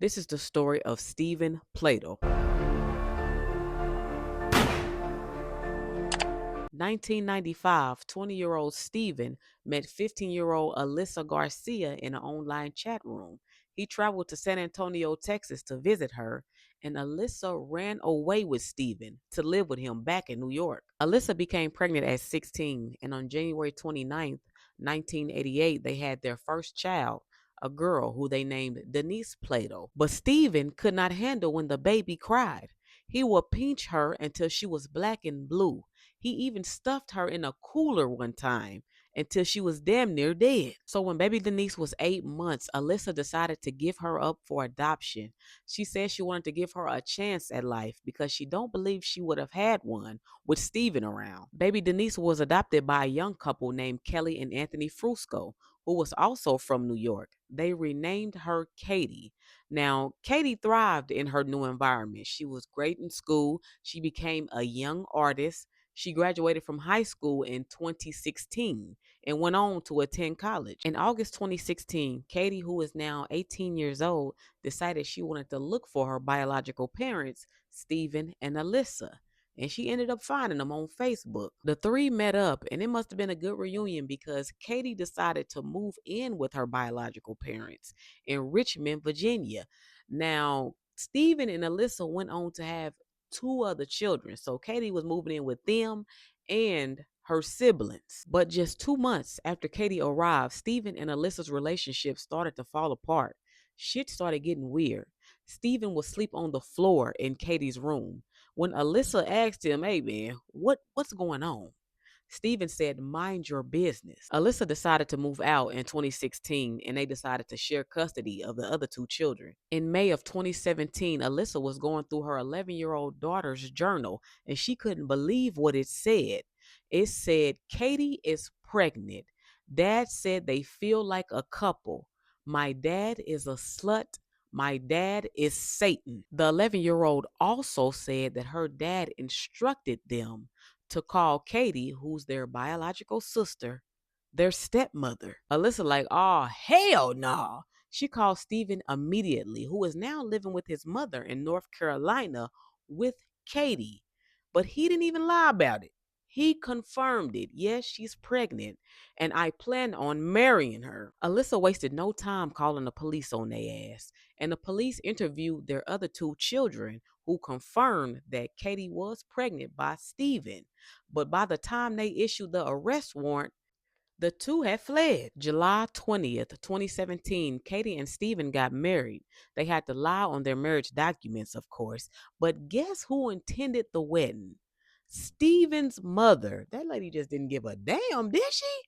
This is the story of Steven Pladl. 1995, 20-year-old Steven met 15-year-old Alyssa Garcia in an online chat room. He traveled to San Antonio, Texas to visit her, and Alyssa ran away with Steven to live with him back in New York. Alyssa became pregnant at 16, and on January 29th, 1988, they had their first child, a girl who they named Denise Plato. But Steven could not handle when the baby cried. He would pinch her until she was black and blue. He even stuffed her in a cooler one time until she was damn near dead. So when baby Denise was 8 months, Alyssa decided to give her up for adoption. She said she wanted to give her a chance at life because she don't believe she would have had one with Steven around. Baby Denise was adopted by a young couple named Kelly and Anthony Frusco, who was also from New York. They renamed her Katie. Now, Katie thrived in her new environment. She was great in school. She became a young artist. She graduated from high school in 2016 and went on to attend college. In August 2016, Katie, who is now 18 years old, decided she wanted to look for her biological parents, Steven and Alyssa. And she ended up finding them on Facebook. The three met up, and it must have been a good reunion because Katie decided to move in with her biological parents in Richmond, Virginia. Now, Steven and Alyssa went on to have two other children. So Katie was moving in with them and her siblings. But just 2 months after Katie arrived, Steven and Alyssa's relationship started to fall apart. Shit started getting weird. Steven would sleep on the floor in Katie's room. When Alyssa asked him, "Hey man, what's going on?" Steven said, "Mind your business." Alyssa decided to move out in 2016 and they decided to share custody of the other two children. In May of 2017, Alyssa was going through her 11-year-old daughter's journal and she couldn't believe what it said. It said, "Katie is pregnant. Dad said they feel like a couple. My dad is a slut. My dad is Satan." The 11-year-old also said that her dad instructed them to call Katie, who's their biological sister, their stepmother. Alyssa like, "Oh, hell no." She called Steven immediately, who is now living with his mother in North Carolina with Katie. But he didn't even lie about it. He confirmed it. Yes, she's pregnant, and I plan on marrying her. Alyssa wasted no time calling the police on their ass, and the police interviewed their other two children, who confirmed that Katie was pregnant by Steven. But by the time they issued the arrest warrant, the two had fled. July 20th, 2017, Katie and Steven got married. They had to lie on their marriage documents, of course. But guess who attended the wedding? Steven's mother. That lady just didn't give a damn, did she?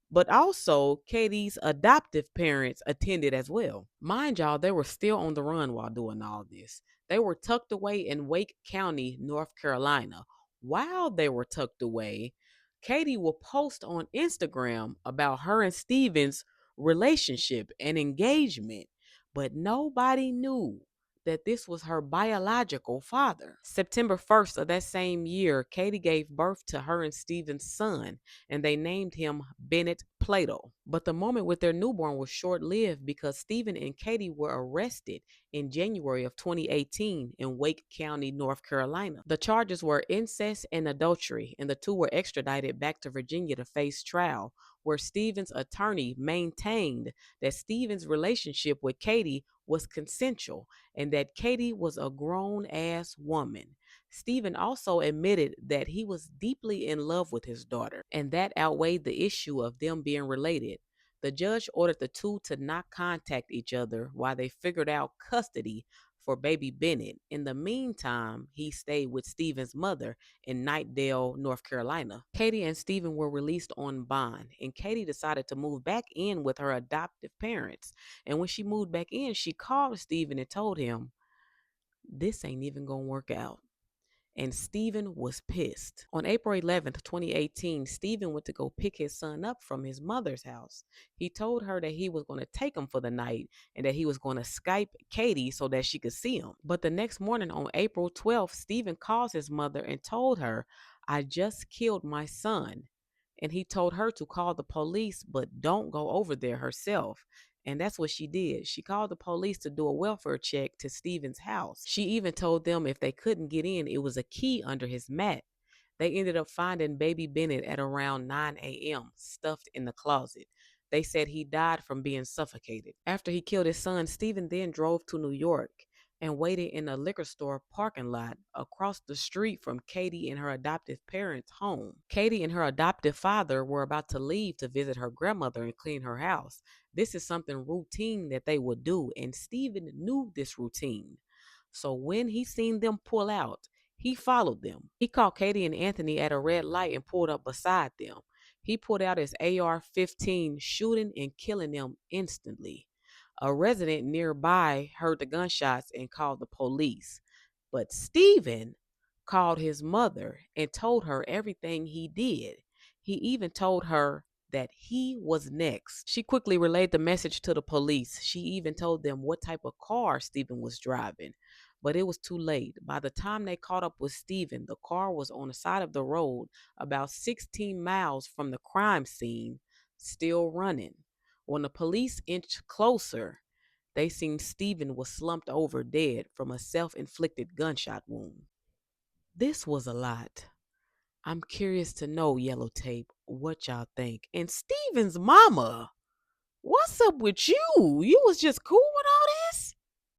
But also, Katie's adoptive parents attended as well. Mind y'all, they were still on the run while doing all this. They were tucked away in Wake County, North Carolina. While they were tucked away, Katie will post on Instagram about her and Steven's relationship and engagement, but nobody knew that this was her biological father. September 1st of that same year, Katie gave birth to her and Steven's son, and they named him Bennett Plato. But the moment with their newborn was short lived because Steven and Katie were arrested in January of 2018 in Wake County, North Carolina. The charges were incest and adultery, and the two were extradited back to Virginia to face trial, where Steven's attorney maintained that Steven's relationship with Katie was consensual and that Katie was a grown ass woman. Steven also admitted that he was deeply in love with his daughter, and that outweighed the issue of them being related. The judge ordered the two to not contact each other while they figured out custody for baby Bennett. In the meantime, he stayed with Steven's mother in Knightdale, North Carolina. Katie and Steven were released on bond, and Katie decided to move back in with her adoptive parents. And when she moved back in, she called Steven and told him, "This ain't even gonna work out." And Steven was pissed. On April 11th, 2018, Steven went to go pick his son up from his mother's house. He told her that he was going to take him for the night and that he was going to Skype Katie so that she could see him. But the next morning on April 12th, Steven calls his mother and told her, "I just killed my son." And he told her to call the police, but don't go over there herself. And that's what she did. She called the police to do a welfare check to Steven's house. She even told them if they couldn't get in, it was a key under his mat. They ended up finding baby Bennett at around 9 a.m., stuffed in the closet. They said he died from being suffocated. After he killed his son, Stephen then drove to New York and waited in a liquor store parking lot across the street from Katie and her adoptive parents' home. Katie and her adoptive father were about to leave to visit her grandmother and clean her house. This is something routine that they would do, and Stephen knew this routine. So when he seen them pull out, he followed them. He caught Katie and Anthony at a red light and pulled up beside them. He pulled out his AR-15, shooting and killing them instantly. A resident nearby heard the gunshots and called the police. But Stephen called his mother and told her everything he did. He even told her that he was next. She quickly relayed the message to the police. She even told them what type of car Stephen was driving. But it was too late. By the time they caught up with Stephen, the car was on the side of the road about 16 miles from the crime scene, still running. When the police inched closer, they seen Stephen was slumped over dead from a self-inflicted gunshot wound. This was a lot. I'm curious to know, Yellow Tape, what y'all think. And Stephen's mama, what's up with you? You was just cool